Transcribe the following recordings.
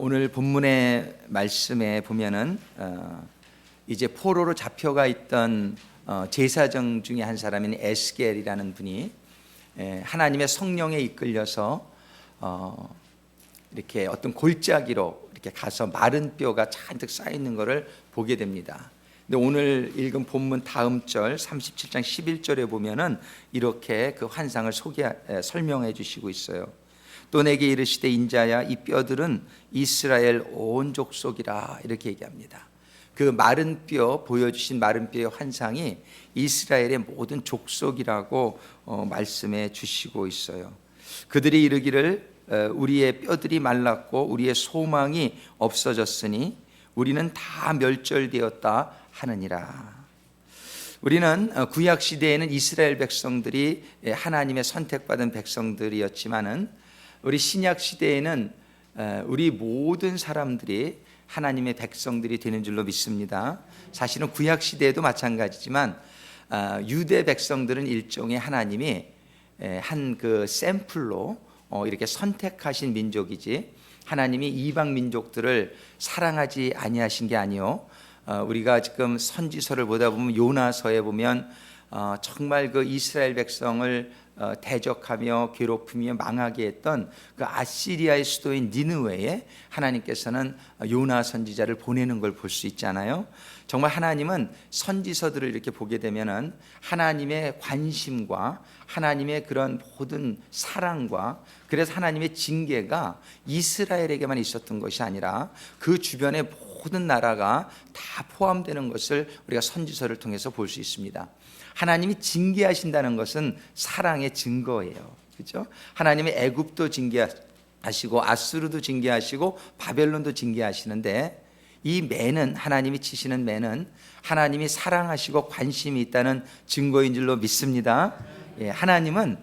오늘 본문의 말씀에 보면은 이제 포로로 잡혀가 있던 제사장 중에 한 사람인 에스겔이라는 분이 하나님의 성령에 이끌려서 이렇게 어떤 골짜기로 이렇게 가서 마른 뼈가 잔뜩 쌓여 있는 것을 보게 됩니다. 근데 오늘 읽은 본문 다음 절 37장 11절에 보면은 이렇게 그 환상을 설명해 주시고 있어요. 또 내게 이르시되 인자야 이 뼈들은 이스라엘 온 족속이라 이렇게 얘기합니다. 그 마른 뼈 보여주신 마른 뼈의 환상이 이스라엘의 모든 족속이라고 말씀해 주시고 있어요. 그들이 이르기를 우리의 뼈들이 말랐고 우리의 소망이 없어졌으니 우리는 다 멸절되었다 하느니라. 우리는 구약 시대에는 이스라엘 백성들이 하나님의 선택받은 백성들이었지만은 우리 신약 시대에는 우리 모든 사람들이 하나님의 백성들이 되는 줄로 믿습니다. 사실은 구약 시대에도 마찬가지지만 유대 백성들은 일종의 하나님이 한 그 샘플로 이렇게 선택하신 민족이지 하나님이 이방 민족들을 사랑하지 아니하신 게 아니요. 우리가 지금 선지서를 보다 보면 요나서에 보면 정말 그 이스라엘 백성을 대적하며 괴롭히며 망하게 했던 그 아시리아의 수도인 니느웨에 하나님께서는 요나 선지자를 보내는 걸 볼 수 있잖아요. 정말 하나님은 선지서들을 이렇게 보게 되면은 하나님의 관심과 하나님의 그런 모든 사랑과 그래서 하나님의 징계가 이스라엘에게만 있었던 것이 아니라 그 주변의 모든 나라가 다 포함되는 것을 우리가 선지서를 통해서 볼 수 있습니다. 하나님이 징계하신다는 것은 사랑의 증거예요. 그렇죠? 하나님이 애굽도 징계하시고 아수르도 징계하시고 바벨론도 징계하시는데 이 매는 하나님이 치시는 매는 하나님이 사랑하시고 관심이 있다는 증거인 줄로 믿습니다. 하나님은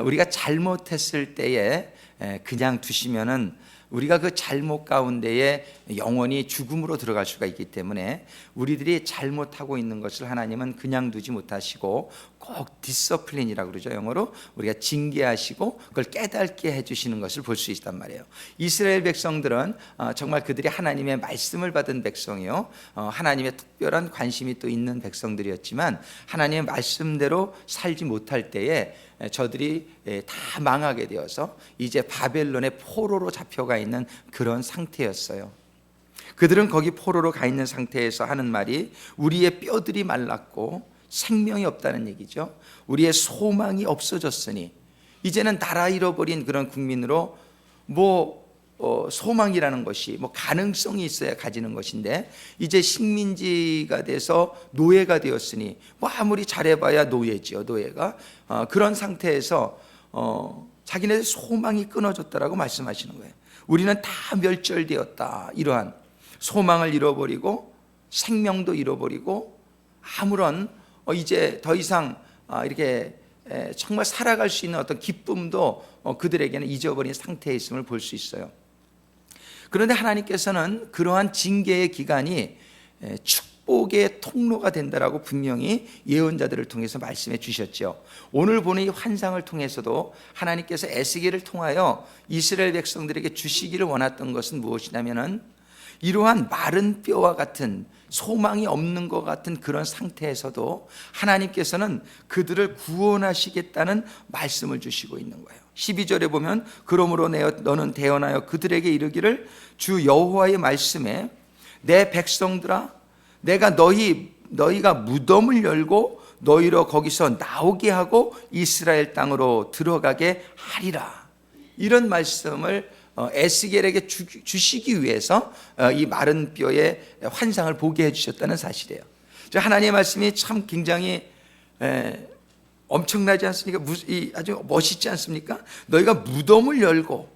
우리가 잘못했을 때에 그냥 두시면은 우리가 그 잘못 가운데에 영원히 죽음으로 들어갈 수가 있기 때문에 우리들이 잘못하고 있는 것을 하나님은 그냥 두지 못하시고 꼭 디서플린이라고 그러죠. 영어로 우리가 징계하시고 그걸 깨닫게 해주시는 것을 볼 수 있단 말이에요. 이스라엘 백성들은 정말 그들이 하나님의 말씀을 받은 백성이요, 하나님의 특별한 관심이 또 있는 백성들이었지만 하나님의 말씀대로 살지 못할 때에 저들이 다 망하게 되어서 이제 바벨론의 포로로 잡혀가 있는 그런 상태였어요. 그들은 거기 포로로 가 있는 상태에서 하는 말이 우리의 뼈들이 말랐고 생명이 없다는 얘기죠. 우리의 소망이 없어졌으니 이제는 나라 잃어버린 그런 국민으로 소망이라는 것이 가능성이 있어야 가지는 것인데 이제 식민지가 돼서 노예가 되었으니 아무리 잘해봐야 노예지요. 노예가 그런 상태에서 자기네들 소망이 끊어졌다라고 말씀하시는 거예요. 우리는 다 멸절되었다. 이러한 소망을 잃어버리고 생명도 잃어버리고 아무런 이제 더 이상 이렇게 정말 살아갈 수 있는 어떤 기쁨도 그들에게는 잊어버린 상태에 있음을 볼 수 있어요. 그런데 하나님께서는 그러한 징계의 기간이 축복의 통로가 된다라고 분명히 예언자들을 통해서 말씀해 주셨죠. 오늘 보는 이 환상을 통해서도 하나님께서 에스겔을 통하여 이스라엘 백성들에게 주시기를 원했던 것은 무엇이냐면은 이러한 마른 뼈와 같은 소망이 없는 것 같은 그런 상태에서도 하나님께서는 그들을 구원하시겠다는 말씀을 주시고 있는 거예요. 12절에 보면 그러므로 너는 대언하여 그들에게 이르기를 주 여호와의 말씀에 내 백성들아 내가 너희가 무덤을 열고 너희로 거기서 나오게 하고 이스라엘 땅으로 들어가게 하리라. 이런 말씀을 에스겔에게 주시기 위해서 이 마른 뼈의 환상을 보게 해주셨다는 사실이에요. 하나님의 말씀이 참 굉장히 엄청나지 않습니까? 아주 멋있지 않습니까? 너희가 무덤을 열고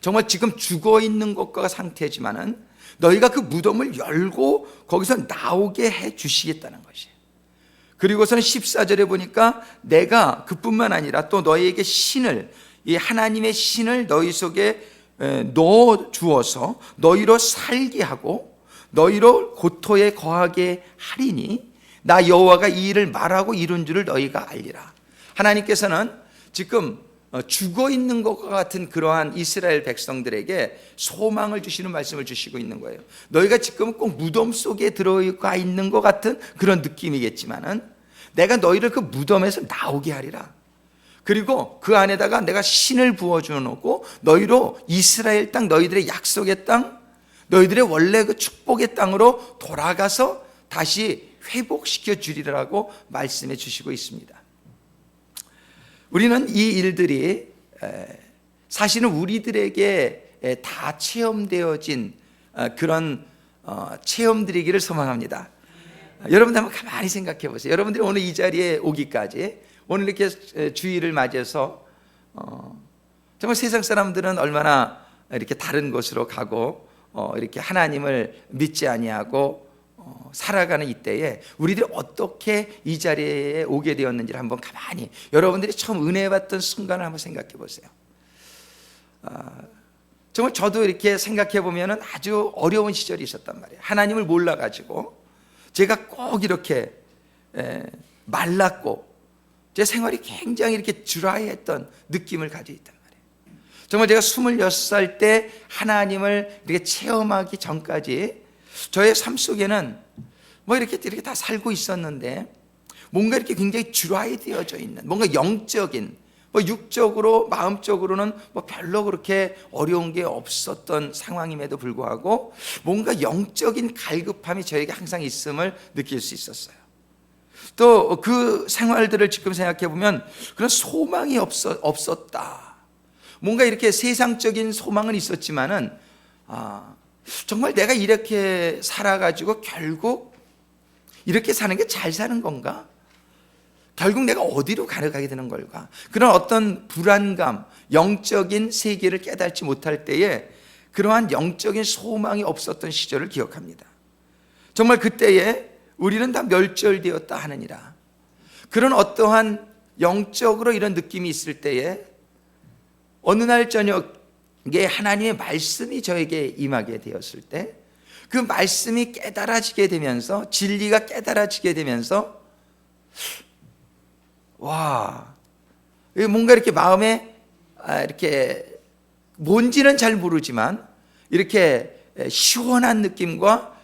정말 지금 죽어있는 것과 상태지만은 너희가 그 무덤을 열고 거기서 나오게 해주시겠다는 것이에요. 그리고서는 14절에 보니까 내가 그뿐만 아니라 또 너희에게 이 하나님의 신을 너희 속에 넣어 주어서 너희로 살게 하고 너희로 고토에 거하게 하리니 나 여호와가 이 일을 말하고 이룬 줄을 너희가 알리라. 하나님께서는 지금 죽어 있는 것과 같은 그러한 이스라엘 백성들에게 소망을 주시는 말씀을 주시고 있는 거예요. 너희가 지금은 꼭 무덤 속에 들어가 있는 것 같은 그런 느낌이겠지만은 내가 너희를 그 무덤에서 나오게 하리라. 그리고 그 안에다가 내가 신을 부어주어 놓고 너희로 이스라엘 땅, 너희들의 약속의 땅, 너희들의 원래 그 축복의 땅으로 돌아가서 다시 회복시켜 주리라고 말씀해 주시고 있습니다. 우리는 이 일들이 사실은 우리들에게 다 체험되어진 그런 체험들이기를 소망합니다. 여러분들 한번 가만히 생각해 보세요. 여러분들이 오늘 이 자리에 오기까지, 오늘 이렇게 주일을 맞이해서 정말 세상 사람들은 얼마나 이렇게 다른 곳으로 가고 이렇게 하나님을 믿지 아니하고 살아가는 이때에 우리들이 어떻게 이 자리에 오게 되었는지를 한번 가만히, 여러분들이 처음 은혜 받던 순간을 한번 생각해 보세요. 정말 저도 이렇게 생각해 보면 아주 어려운 시절이 있었단 말이에요. 하나님을 몰라가지고 제가 꼭 이렇게 말랐고 제 생활이 굉장히 이렇게 드라이했던 느낌을 가지고 있단 말이에요. 정말 제가 26살 때 하나님을 이렇게 체험하기 전까지 저의 삶 속에는 뭐 이렇게 다 살고 있었는데 뭔가 이렇게 굉장히 드라이 되어져 있는, 뭔가 영적인, 뭐 육적으로 마음적으로는 뭐 별로 그렇게 어려운 게 없었던 상황임에도 불구하고 뭔가 영적인 갈급함이 저에게 항상 있음을 느낄 수 있었어요. 또 그 생활들을 지금 생각해 보면 그런 소망이 없었다. 뭔가 이렇게 세상적인 소망은 있었지만은 정말 내가 이렇게 살아가지고 결국 이렇게 사는 게 잘 사는 건가? 결국 내가 어디로 가게 되는 걸까? 그런 어떤 불안감, 영적인 세계를 깨닫지 못할 때에 그러한 영적인 소망이 없었던 시절을 기억합니다. 정말 그때에 우리는 다 멸절되었다 하느니라. 그런 어떠한 영적으로 이런 느낌이 있을 때에 어느 날 저녁에 하나님의 말씀이 저에게 임하게 되었을 때 그 말씀이 깨달아지게 되면서, 진리가 깨달아지게 되면서 와, 뭔가 이렇게 마음에 이렇게 뭔지는 잘 모르지만 이렇게 시원한 느낌과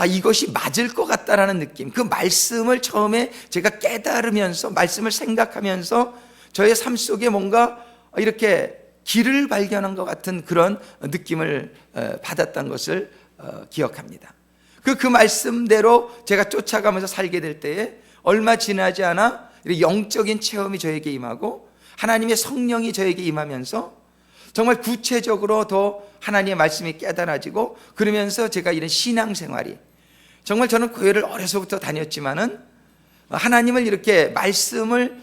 이것이 맞을 것 같다라는 느낌, 그 말씀을 처음에 제가 깨달으면서 말씀을 생각하면서 저의 삶 속에 뭔가 이렇게 길을 발견한 것 같은 그런 느낌을 받았던 것을 기억합니다. 그 말씀대로 제가 쫓아가면서 살게 될 때에 얼마 지나지 않아 영적인 체험이 저에게 임하고 하나님의 성령이 저에게 임하면서 정말 구체적으로 더 하나님의 말씀이 깨달아지고, 그러면서 제가 이런 신앙생활이, 정말 저는 교회를 어려서부터 다녔지만은 하나님을 이렇게 말씀을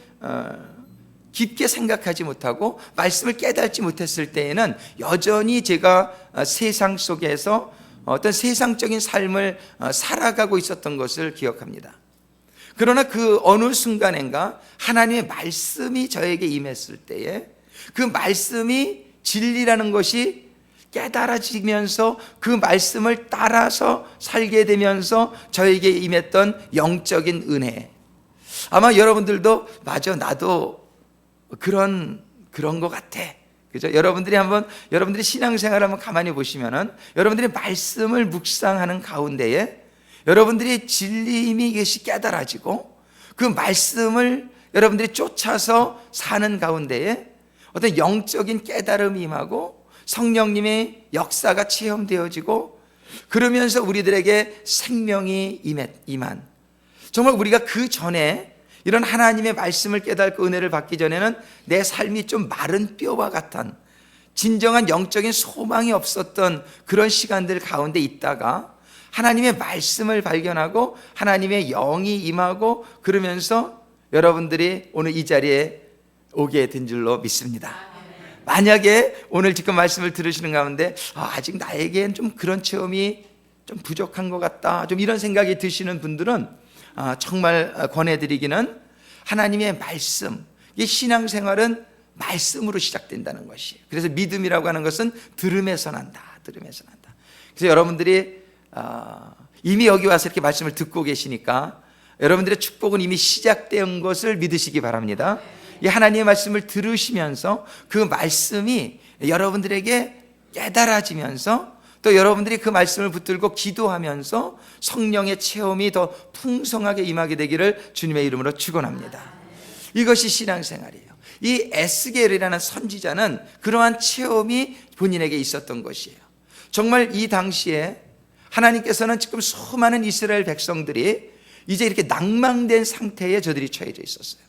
깊게 생각하지 못하고 말씀을 깨닫지 못했을 때에는 여전히 제가 세상 속에서 어떤 세상적인 삶을 살아가고 있었던 것을 기억합니다. 그러나 그 어느 순간인가 하나님의 말씀이 저에게 임했을 때에 그 말씀이 진리라는 것이 깨달아지면서 그 말씀을 따라서 살게 되면서 저에게 임했던 영적인 은혜, 아마 여러분들도 맞아, 나도 그런 것 같아, 그죠? 여러분들이 신앙생활을 한번 가만히 보시면은 여러분들이 말씀을 묵상하는 가운데에 여러분들이 진리임이 이것이 깨달아지고 그 말씀을 여러분들이 쫓아서 사는 가운데에 어떤 영적인 깨달음이 임하고 성령님의 역사가 체험되어지고, 그러면서 우리들에게 생명이 임한, 정말 우리가 그 전에 이런 하나님의 말씀을 깨닫고 은혜를 받기 전에는 내 삶이 좀 마른 뼈와 같은 진정한 영적인 소망이 없었던 그런 시간들 가운데 있다가 하나님의 말씀을 발견하고 하나님의 영이 임하고, 그러면서 여러분들이 오늘 이 자리에 오게 된 줄로 믿습니다. 만약에 오늘 지금 말씀을 들으시는 가운데 아직 나에겐 좀 그런 체험이 좀 부족한 것 같다, 좀 이런 생각이 드시는 분들은 정말 권해드리기는 하나님의 말씀, 이 신앙생활은 말씀으로 시작된다는 것이에요. 그래서 믿음이라고 하는 것은 들음에서 난다. 그래서 여러분들이 이미 여기 와서 이렇게 말씀을 듣고 계시니까 여러분들의 축복은 이미 시작된 것을 믿으시기 바랍니다. 이 하나님의 말씀을 들으시면서 그 말씀이 여러분들에게 깨달아지면서 또 여러분들이 그 말씀을 붙들고 기도하면서 성령의 체험이 더 풍성하게 임하게 되기를 주님의 이름으로 축원합니다. 이것이 신앙생활이에요. 이 에스겔이라는 선지자는 그러한 체험이 본인에게 있었던 것이에요. 정말 이 당시에 하나님께서는 지금 수많은 이스라엘 백성들이 이제 이렇게 낭망된 상태에 저들이 처해져 있었어요.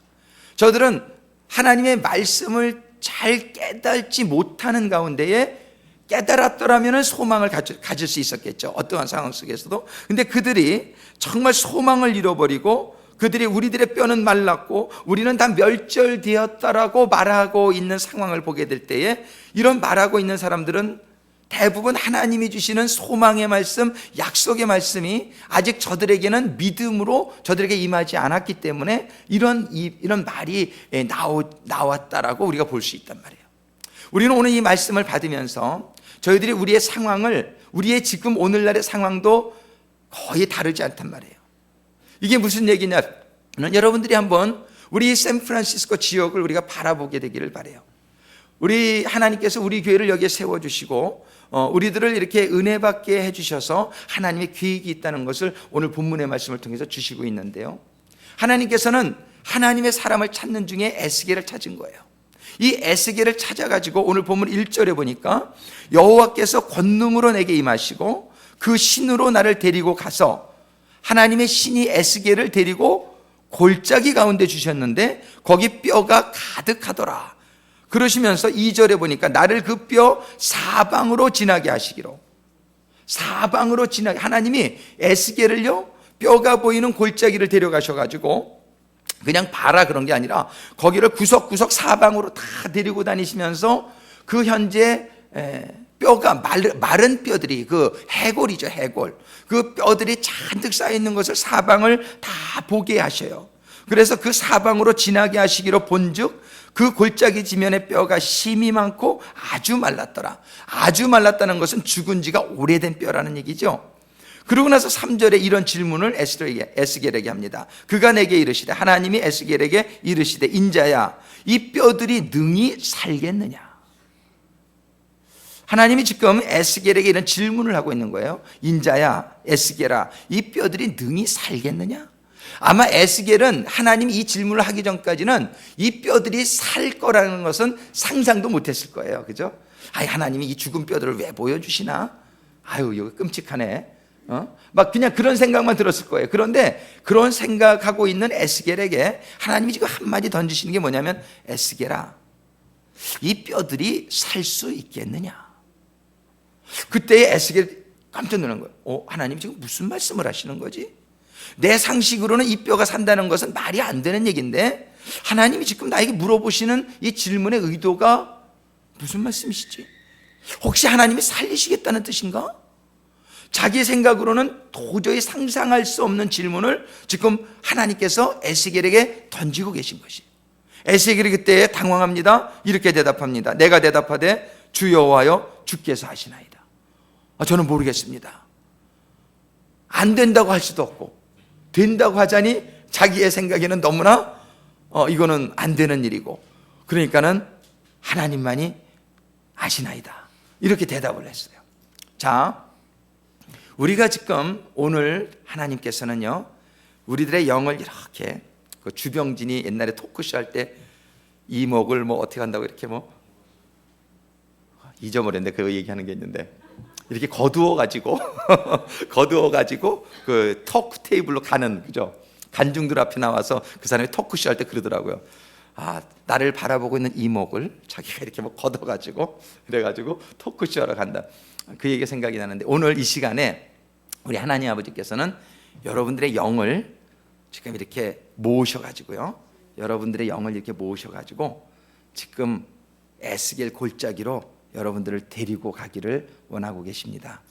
저들은 하나님의 말씀을 잘 깨닫지 못하는 가운데에 깨달았더라면 소망을 가질 수 있었겠죠. 어떠한 상황 속에서도. 근데 그들이 정말 소망을 잃어버리고 그들이 우리들의 뼈는 말랐고 우리는 다 멸절되었다라고 말하고 있는 상황을 보게 될 때에 이런 말하고 있는 사람들은 대부분 하나님이 주시는 소망의 말씀, 약속의 말씀이 아직 저들에게는 믿음으로 저들에게 임하지 않았기 때문에 이런 말이 나왔다라고 우리가 볼 수 있단 말이에요. 우리는 오늘 이 말씀을 받으면서 저희들이 우리의 상황을, 우리의 지금 오늘날의 상황도 거의 다르지 않단 말이에요. 이게 무슨 얘기냐면 여러분들이 한번 우리 샌프란시스코 지역을 우리가 바라보게 되기를 바라요. 우리 하나님께서 우리 교회를 여기에 세워주시고 우리들을 이렇게 은혜 받게 해주셔서 하나님의 계획이 있다는 것을 오늘 본문의 말씀을 통해서 주시고 있는데요, 하나님께서는 하나님의 사람을 찾는 중에 에스겔을 찾은 거예요. 이 에스겔을 찾아가지고 오늘 본문 1절에 보니까 여호와께서 권능으로 내게 임하시고 그 신으로 나를 데리고 가서 하나님의 신이 에스겔을 데리고 골짜기 가운데 주셨는데 거기 뼈가 가득하더라. 그러시면서 2절에 보니까 나를 그 뼈 사방으로 지나게 하시기로, 사방으로 지나게, 하나님이 에스겔을요 뼈가 보이는 골짜기를 데려가셔가지고 그냥 봐라 그런 게 아니라 거기를 구석구석 사방으로 다 데리고 다니시면서 그 현재 뼈가 마른 뼈들이, 그 해골이죠, 해골, 그 뼈들이 잔뜩 쌓여있는 것을 사방을 다 보게 하셔요. 그래서 그 사방으로 지나게 하시기로 본즉 그 골짜기 지면의 뼈가 심이 많고 아주 말랐더라. 아주 말랐다는 것은 죽은 지가 오래된 뼈라는 얘기죠. 그러고 나서 3절에 이런 질문을 에스겔에게 합니다. 그가 내게 이르시되, 하나님이 에스겔에게 이르시되, 인자야 이 뼈들이 능히 살겠느냐. 하나님이 지금 에스겔에게 이런 질문을 하고 있는 거예요. 인자야, 에스겔아, 이 뼈들이 능히 살겠느냐. 아마 에스겔은 하나님이 이 질문을 하기 전까지는 이 뼈들이 살 거라는 것은 상상도 못했을 거예요. 그죠? 아이, 하나님이 이 죽은 뼈들을 왜 보여주시나? 아유, 이거 끔찍하네. 막 그냥 그런 생각만 들었을 거예요. 그런데 그런 생각하고 있는 에스겔에게 하나님이 지금 한마디 던지시는 게 뭐냐면, 에스겔아, 이 뼈들이 살 수 있겠느냐. 그때 에스겔 깜짝 놀란 거예요. 하나님 지금 무슨 말씀을 하시는 거지? 내 상식으로는 이 뼈가 산다는 것은 말이 안 되는 얘기인데 하나님이 지금 나에게 물어보시는 이 질문의 의도가 무슨 말씀이시지? 혹시 하나님이 살리시겠다는 뜻인가? 자기 생각으로는 도저히 상상할 수 없는 질문을 지금 하나님께서 에스겔에게 던지고 계신 것이에요. 에스겔이 그때 당황합니다. 이렇게 대답합니다. 내가 대답하되 주 여호와여, 주께서 하시나이다. 저는 모르겠습니다. 안 된다고 할 수도 없고 된다고 하자니 자기의 생각에는 너무나 이거는 안 되는 일이고, 그러니까는 하나님만이 아시나이다, 이렇게 대답을 했어요. 자, 우리가 지금 오늘 하나님께서는요 우리들의 영을 이렇게, 그 주병진이 옛날에 토크쇼 할 때 이목을 뭐 어떻게 한다고 이렇게 뭐 잊어버렸는데 그 얘기하는 게 있는데, 이렇게 거두어가지고 그 토크 테이블로 가는, 그죠? 간중들 앞에 나와서 그 사람이 토크쇼 할 때 그러더라고요. 나를 바라보고 있는 이목을 자기가 이렇게 뭐 걷어가지고 그래가지고 토크쇼 하러 간다. 그 얘기가 생각이 나는데, 오늘 이 시간에 우리 하나님 아버지께서는 여러분들의 영을 지금 이렇게 모으셔가지고요, 여러분들의 영을 이렇게 모으셔가지고 지금 에스겔 골짜기로 여러분들을 데리고 가기를 원하고 계십니다.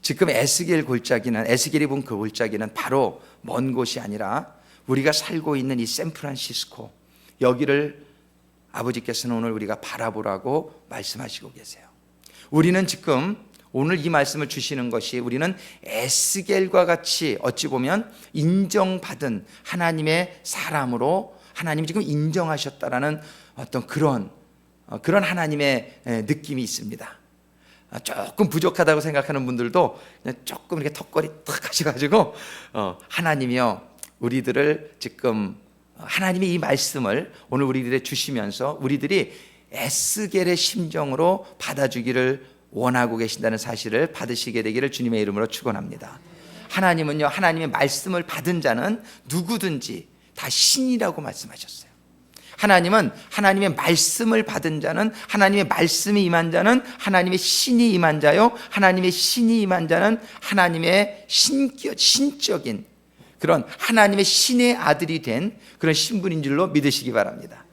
지금 에스겔 골짜기는, 에스겔이 본 그 골짜기는 바로 먼 곳이 아니라 우리가 살고 있는 이 샌프란시스코, 여기를 아버지께서는 오늘 우리가 바라보라고 말씀하시고 계세요. 우리는 지금 오늘 이 말씀을 주시는 것이, 우리는 에스겔과 같이 어찌 보면 인정받은 하나님의 사람으로 하나님이 지금 인정하셨다라는 어떤 그런 하나님의 느낌이 있습니다. 조금 부족하다고 생각하는 분들도 그냥 조금 이렇게 턱걸이 탁 하셔가지고 하나님이요, 우리들을 지금 하나님이 이 말씀을 오늘 우리들에 주시면서 우리들이 에스겔의 심정으로 받아주기를 원하고 계신다는 사실을 받으시게 되기를 주님의 이름으로 축원합니다. 하나님은요, 하나님의 말씀을 받은 자는 누구든지 다 신이라고 말씀하셨어요. 하나님은 하나님의 말씀을 받은 자는, 하나님의 말씀이 임한 자는 하나님의 신이 임한 자요, 하나님의 신이 임한 자는 하나님의 신적인 그런 하나님의 신의 아들이 된 그런 신분인 줄로 믿으시기 바랍니다.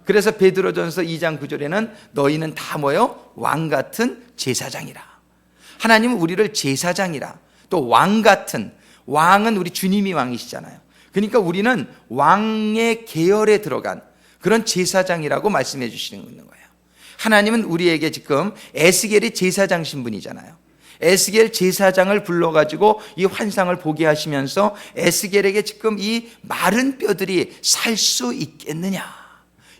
그래서 베드로전서 2장 9절에는 너희는 다 모여 왕같은 제사장이라. 하나님은 우리를 제사장이라, 또 왕같은, 왕은 우리 주님이 왕이시잖아요. 그러니까 우리는 왕의 계열에 들어간 그런 제사장이라고 말씀해 주시는 거예요. 하나님은 우리에게 지금 에스겔이 제사장 신분이잖아요. 에스겔 제사장을 불러가지고 이 환상을 보게 하시면서 에스겔에게 지금 이 마른 뼈들이 살 수 있겠느냐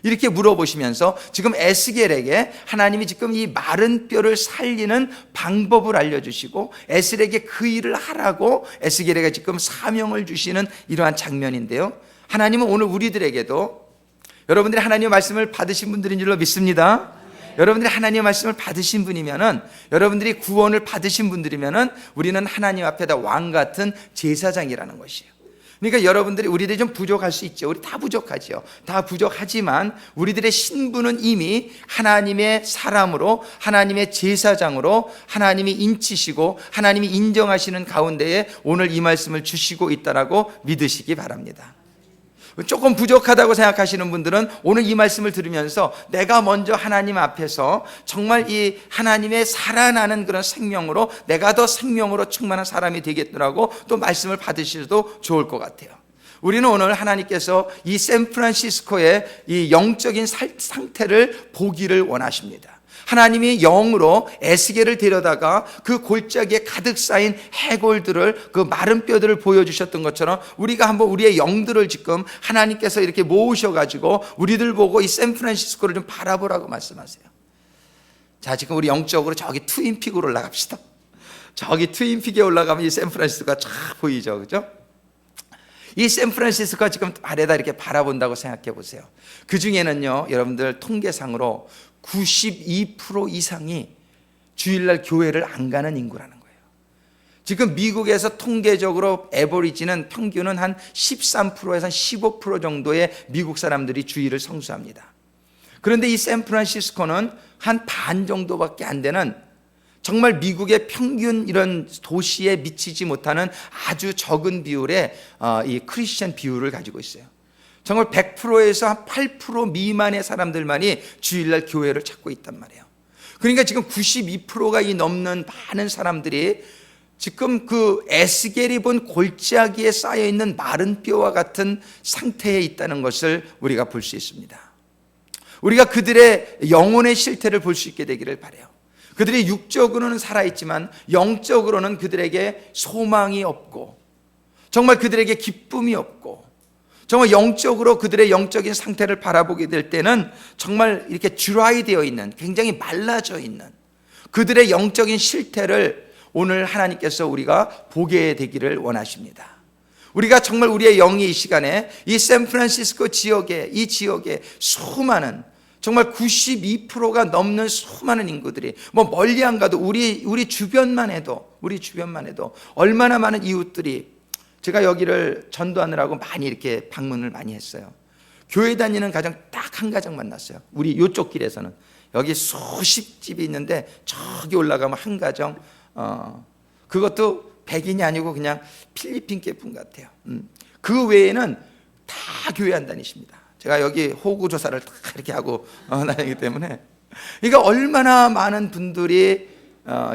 이렇게 물어보시면서 지금 에스겔에게 하나님이 지금 이 마른 뼈를 살리는 방법을 알려주시고 에스겔에게 그 일을 하라고 에스겔에게 지금 사명을 주시는 이러한 장면인데요, 하나님은 오늘 우리들에게도, 여러분들이 하나님의 말씀을 받으신 분들인 줄로 믿습니다. 여러분들이 하나님의 말씀을 받으신 분이면은, 여러분들이 구원을 받으신 분들이면은 우리는 하나님 앞에다 왕 같은 제사장이라는 것이에요. 그러니까 여러분들이, 우리들이 좀 부족할 수 있죠. 우리 다 부족하죠. 다 부족하지만 우리들의 신분은 이미 하나님의 사람으로, 하나님의 제사장으로 하나님이 인치시고 하나님이 인정하시는 가운데에 오늘 이 말씀을 주시고 있다라고 믿으시기 바랍니다. 조금 부족하다고 생각하시는 분들은 오늘 이 말씀을 들으면서 내가 먼저 하나님 앞에서 정말 이 하나님의 살아나는 그런 생명으로, 내가 더 생명으로 충만한 사람이 되겠더라고 또 말씀을 받으셔도 좋을 것 같아요. 우리는 오늘 하나님께서 이 샌프란시스코의 이 영적인 상태를 보기를 원하십니다. 하나님이 영으로 에스겔을 데려다가 그 골짜기에 가득 쌓인 해골들을, 그 마른 뼈들을 보여주셨던 것처럼 우리가 한번 우리의 영들을 지금 하나님께서 이렇게 모으셔가지고 우리들 보고 이 샌프란시스코를 좀 바라보라고 말씀하세요. 자, 지금 우리 영적으로 저기 트윈픽으로 올라갑시다. 저기 트윈픽에 올라가면 이 샌프란시스코가 쫙 보이죠, 그죠? 이 샌프란시스코가 지금 아래다 이렇게 바라본다고 생각해 보세요. 그 중에는요, 여러분들 통계상으로 92% 이상이 주일날 교회를 안 가는 인구라는 거예요. 지금 미국에서 통계적으로 에버리지는, 평균은 한 13%에서 15% 정도의 미국 사람들이 주일을 성수합니다. 그런데 이 샌프란시스코는 한 반 정도밖에 안 되는, 정말 미국의 평균 이런 도시에 미치지 못하는 아주 적은 비율의 이 크리스천 비율을 가지고 있어요. 정말 100%에서 한 8% 미만의 사람들만이 주일날 교회를 찾고 있단 말이에요. 그러니까 지금 92%가 이 넘는 많은 사람들이 지금 그 에스겔이 본 골짜기에 쌓여있는 마른 뼈와 같은 상태에 있다는 것을 우리가 볼 수 있습니다. 우리가 그들의 영혼의 실태를 볼 수 있게 되기를 바라요. 그들이 육적으로는 살아있지만 영적으로는 그들에게 소망이 없고, 정말 그들에게 기쁨이 없고, 정말 영적으로 그들의 영적인 상태를 바라보게 될 때는 정말 이렇게 드라이 되어 있는, 굉장히 말라져 있는 그들의 영적인 실태를 오늘 하나님께서 우리가 보게 되기를 원하십니다. 우리가 정말 우리의 영이 이 시간에 이 샌프란시스코 지역에, 이 지역에 수많은, 정말 92%가 넘는 수많은 인구들이, 뭐 멀리 안 가도 우리 주변만 해도 얼마나 많은 이웃들이, 제가 여기를 전도하느라고 많이 이렇게 방문을 많이 했어요. 교회 다니는 가정 딱 한 가정 만났어요. 우리 이쪽 길에서는. 여기 수십 집이 있는데 저기 올라가면 한 가정, 그것도 백인이 아니고 그냥 필리핀 계분 같아요. 그 외에는 다 교회 안 다니십니다. 제가 여기 호구 조사를 다 이렇게 하고 다니기 때문에, 그러니까 얼마나 많은 분들이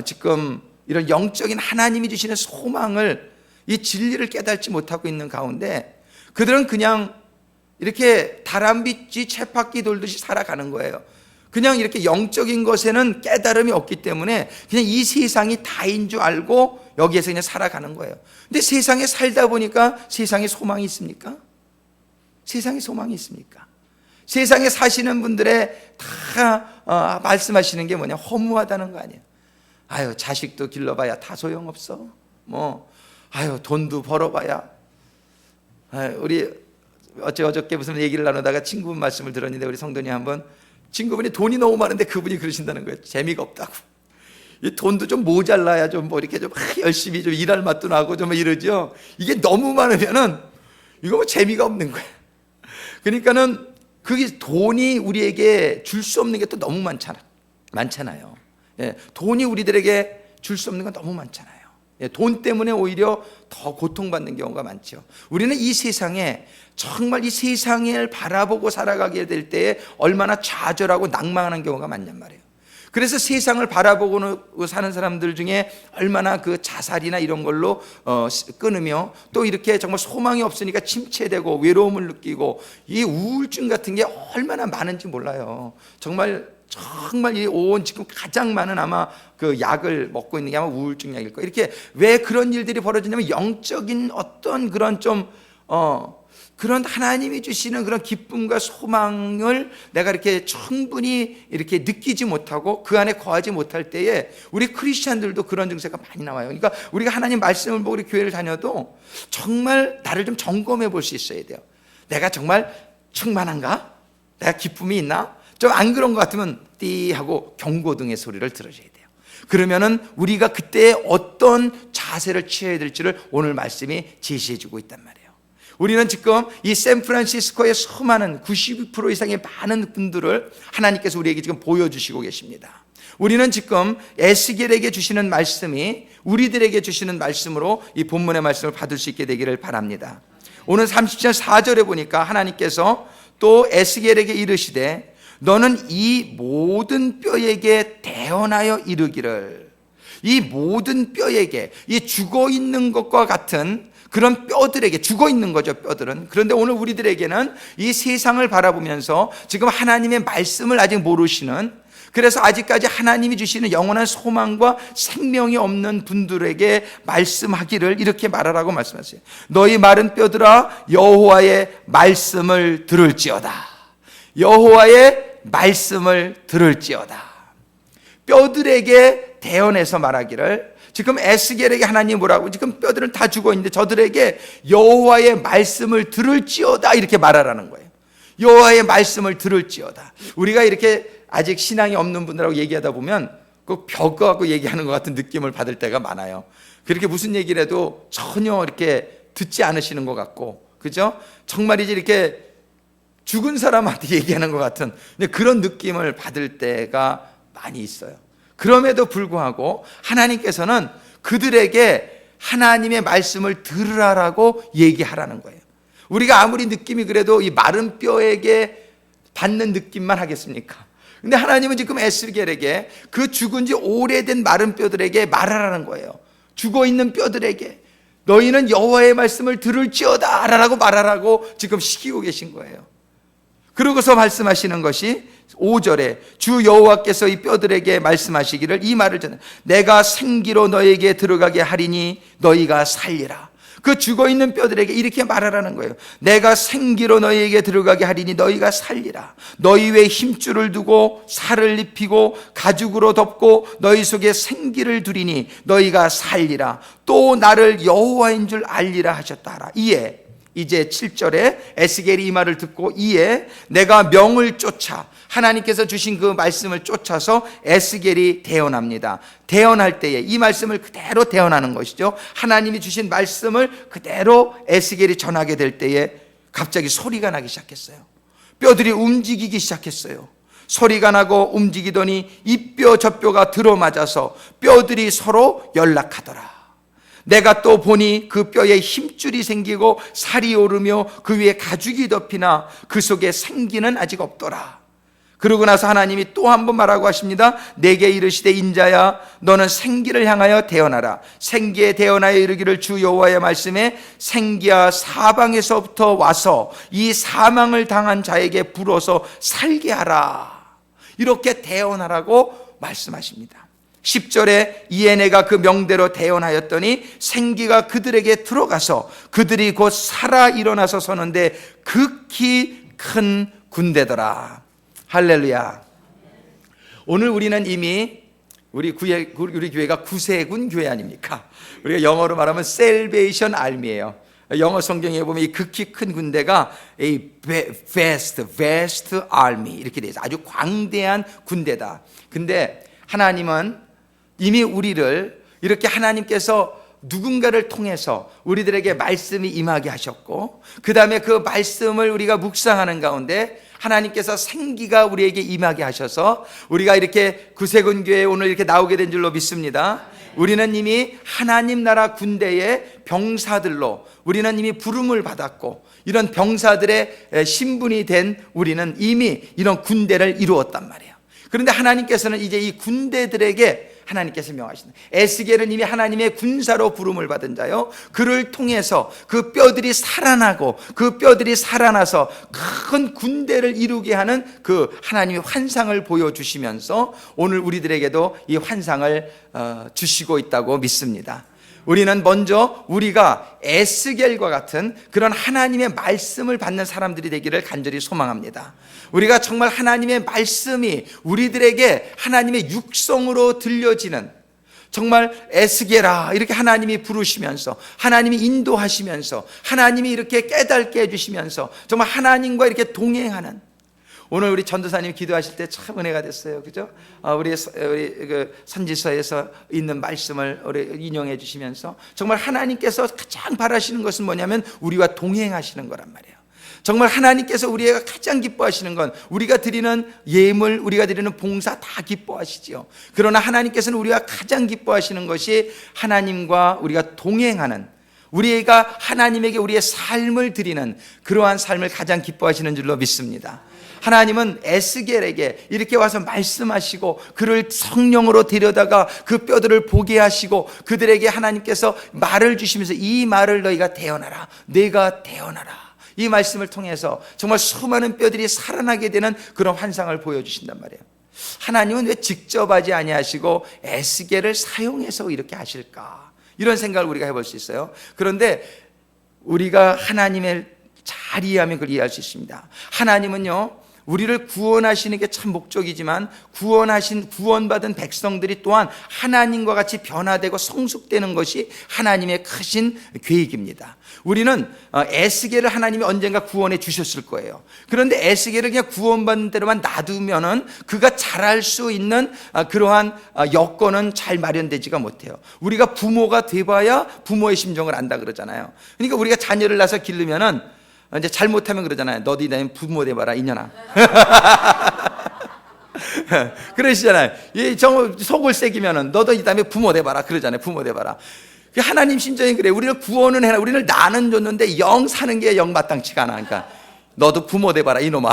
지금 이런 영적인 하나님이 주시는 소망을, 이 진리를 깨닫지 못하고 있는 가운데 그들은 그냥 이렇게 다람쥐 쳇바퀴 돌듯이 살아가는 거예요. 그냥 이렇게 영적인 것에는 깨달음이 없기 때문에 그냥 이 세상이 다인 줄 알고 여기에서 그냥 살아가는 거예요. 근데 세상에 살다 보니까 세상에 소망이 있습니까? 세상에 소망이 있습니까? 세상에 사시는 분들의 다 말씀하시는 게 뭐냐? 허무하다는 거 아니에요. 아유, 자식도 길러봐야 다 소용없어. 아유, 돈도 벌어봐야. 우리 어저께 무슨 얘기를 나누다가 친구분 말씀을 들었는데, 우리 성도님 한번, 친구분이 돈이 너무 많은데 그분이 그러신다는 거예요. 재미가 없다고. 이 돈도 좀 모자라야 좀 이렇게 좀 열심히 좀 일할 맛도 나고 좀 이러죠. 이게 너무 많으면은 이거 재미가 없는 거예요. 그러니까는 그게 돈이 우리에게 줄 수 없는 게 또 너무 많잖아요. 예, 돈이 우리들에게 줄 수 없는 건 너무 많잖아요. 예, 돈 때문에 오히려 더 고통받는 경우가 많죠. 우리는 이 세상에 정말 이 세상을 바라보고 살아가게 될 때에 얼마나 좌절하고 낭망하는 경우가 많냔 말이에요. 그래서 세상을 바라보고 사는 사람들 중에 얼마나 그 자살이나 이런 걸로 끊으며, 또 이렇게 정말 소망이 없으니까 침체되고 외로움을 느끼고, 이 우울증 같은 게 얼마나 많은지 몰라요. 정말 이 온 지금 가장 많은 아마 그 약을 먹고 있는 게 아마 우울증 약일 거예요. 이렇게 왜 그런 일들이 벌어지냐면, 영적인 어떤 그런 그런 하나님이 주시는 그런 기쁨과 소망을 내가 이렇게 충분히 이렇게 느끼지 못하고 그 안에 거하지 못할 때에 우리 크리스찬들도 그런 증세가 많이 나와요. 그러니까 우리가 하나님 말씀을 보고 우리 교회를 다녀도 정말 나를 좀 점검해 볼 수 있어야 돼요. 내가 정말 충만한가? 내가 기쁨이 있나? 좀 안 그런 것 같으면 띠 하고 경고등의 소리를 들어줘야 돼요. 그러면은 우리가 그때 어떤 자세를 취해야 될지를 오늘 말씀이 제시해 주고 있단 말이에요. 우리는 지금 이 샌프란시스코의 수많은 90% 이상의 많은 분들을 하나님께서 우리에게 지금 보여주시고 계십니다. 우리는 지금 에스겔에게 주시는 말씀이 우리들에게 주시는 말씀으로 이 본문의 말씀을 받을 수 있게 되기를 바랍니다. 오늘 30절 4절에 보니까 하나님께서 또 에스겔에게 이르시되 너는 이 모든 뼈에게 대언하여 이르기를, 이 모든 뼈에게, 이 죽어 있는 것과 같은 그런 뼈들에게, 죽어 있는 거죠, 뼈들은. 그런데 오늘 우리들에게는 이 세상을 바라보면서 지금 하나님의 말씀을 아직 모르시는, 그래서 아직까지 하나님이 주시는 영원한 소망과 생명이 없는 분들에게 말씀하기를 이렇게 말하라고 말씀하세요. 너희 마른 뼈들아 여호와의 말씀을 들을지어다. 여호와의 말씀을 들을지어다. 뼈들에게 대언해서 말하기를, 지금 에스겔에게 하나님이 뭐라고, 지금 뼈들은 다 죽어 있는데 저들에게 여호와의 말씀을 들을지어다 이렇게 말하라는 거예요. 여호와의 말씀을 들을지어다. 우리가 이렇게 아직 신앙이 없는 분들하고 얘기하다 보면 그 벽하고 얘기하는 것 같은 느낌을 받을 때가 많아요. 그렇게 무슨 얘기를 해도 전혀 이렇게 듣지 않으시는 것 같고, 그죠? 정말이지 이렇게 죽은 사람한테 얘기하는 것 같은 그런 느낌을 받을 때가 많이 있어요. 그럼에도 불구하고 하나님께서는 그들에게 하나님의 말씀을 들으라라고 얘기하라는 거예요. 우리가 아무리 느낌이 그래도 이 마른 뼈에게 받는 느낌만 하겠습니까? 근데 하나님은 지금 에스겔에게 그 죽은 지 오래된 마른 뼈들에게 말하라는 거예요. 죽어 있는 뼈들에게 너희는 여호와의 말씀을 들을지어다 라고 말하라고 지금 시키고 계신 거예요. 그러고서 말씀하시는 것이 5절에 주 여호와께서 이 뼈들에게 말씀하시기를 이 말을 전해 내가 생기로 너에게 들어가게 하리니 너희가 살리라. 그 죽어있는 뼈들에게 이렇게 말하라는 거예요. 내가 생기로 너희에게 들어가게 하리니 너희가 살리라. 너희 위에 힘줄을 두고 살을 입히고 가죽으로 덮고 너희 속에 생기를 두리니 너희가 살리라. 또 나를 여호와인 줄 알리라 하셨다 하라. 이에 이제 7절에 에스겔이 이 말을 듣고 이에 내가 명을 쫓아, 하나님께서 주신 그 말씀을 쫓아서 에스겔이 대언합니다. 대언할 때에 이 말씀을 그대로 대언하는 것이죠. 하나님이 주신 말씀을 그대로 에스겔이 전하게 될 때에 갑자기 소리가 나기 시작했어요. 뼈들이 움직이기 시작했어요. 소리가 나고 움직이더니 이 뼈 저 뼈가 들어맞아서 뼈들이 서로 연락하더라. 내가 또 보니 그 뼈에 힘줄이 생기고 살이 오르며 그 위에 가죽이 덮이나 그 속에 생기는 아직 없더라. 그러고 나서 하나님이 또 한 번 말하고 하십니다. 내게 이르시되 인자야 너는 생기를 향하여 대언하라. 생기에 대언하여 이르기를 주 여호와의 말씀에 생기야 사방에서부터 와서 이 사망을 당한 자에게 불어서 살게 하라. 이렇게 대언하라고 말씀하십니다. 10절에 이에 내가 그 명대로 대언하였더니 생기가 그들에게 들어가서 그들이 곧 살아 일어나서 서는데 극히 큰 군대더라. 할렐루야. 오늘 우리는 이미 우리 교회가 구세군 교회 아닙니까? 우리가 영어로 말하면 Salvation Army예요. 영어 성경에 보면 이 극히 큰 군대가 a vast army 이렇게 돼 있어요. 아주 광대한 군대다. 근데 하나님은 이미 우리를 이렇게 하나님께서 누군가를 통해서 우리들에게 말씀이 임하게 하셨고, 그 다음에 그 말씀을 우리가 묵상하는 가운데 하나님께서 생기가 우리에게 임하게 하셔서 우리가 이렇게 구세군 교회에 오늘 이렇게 나오게 된 줄로 믿습니다. 우리는 이미 하나님 나라 군대의 병사들로 우리는 이미 부름을 받았고, 이런 병사들의 신분이 된 우리는 이미 이런 군대를 이루었단 말이에요. 그런데 하나님께서는 이제 이 군대들에게 하나님께서 명하신다. 에스겔은 이미 하나님의 군사로 부름을 받은 자요, 그를 통해서 그 뼈들이 살아나고 그 뼈들이 살아나서 큰 군대를 이루게 하는 그 하나님의 환상을 보여주시면서 오늘 우리들에게도 이 환상을 주시고 있다고 믿습니다. 우리는 먼저 우리가 에스겔과 같은 그런 하나님의 말씀을 받는 사람들이 되기를 간절히 소망합니다. 우리가 정말 하나님의 말씀이 우리들에게 하나님의 육성으로 들려지는, 정말 에스겔아 이렇게 하나님이 부르시면서 하나님이 인도하시면서 하나님이 이렇게 깨닫게 해주시면서 정말 하나님과 이렇게 동행하는, 오늘 우리 전도사님 기도하실 때 참 은혜가 됐어요. 그죠? 우리 그 선지서에서 있는 말씀을 우리 인용해 주시면서 정말 하나님께서 가장 바라시는 것은 뭐냐면 우리와 동행하시는 거란 말이에요. 정말 하나님께서 우리가 가장 기뻐하시는 건 우리가 드리는 예물, 우리가 드리는 봉사 다 기뻐하시지요. 그러나 하나님께서는 우리가 가장 기뻐하시는 것이 하나님과 우리가 동행하는, 우리가 하나님에게 우리의 삶을 드리는 그러한 삶을 가장 기뻐하시는 줄로 믿습니다. 하나님은 에스겔에게 이렇게 와서 말씀하시고 그를 성령으로 데려다가 그 뼈들을 보게 하시고 그들에게 하나님께서 말을 주시면서 이 말을 너희가 대언하라, 내가 대언하라, 이 말씀을 통해서 정말 수많은 뼈들이 살아나게 되는 그런 환상을 보여주신단 말이에요. 하나님은 왜 직접 하지 아니하시고 에스겔을 사용해서 이렇게 하실까, 이런 생각을 우리가 해볼 수 있어요. 그런데 우리가 하나님을 잘 이해하면 그걸 이해할 수 있습니다. 하나님은요, 우리를 구원하시는 게 참 목적이지만 구원받은 백성들이 또한 하나님과 같이 변화되고 성숙되는 것이 하나님의 크신 계획입니다. 우리는 에스겔을 하나님이 언젠가 구원해 주셨을 거예요. 그런데 에스겔을 그냥 구원받는 대로만 놔두면은 그가 자랄 수 있는 그러한 여건은 잘 마련되지가 못해요. 우리가 부모가 돼봐야 부모의 심정을 안다 그러잖아요. 그러니까 우리가 자녀를 낳아서 기르면은 이제 잘못하면 그러잖아요. 너도 이다음에 부모 돼봐라 이년아. 그러시잖아요. 속을 새기면은 너도 이다음에 부모 돼봐라 그러잖아요. 부모 돼봐라. 하나님 심정이 그래. 우리를 구원은 해라, 우리를 나는 줬는데 영 사는 게 영 마땅치가 않아. 그러니까 너도 부모 돼봐라 이놈아.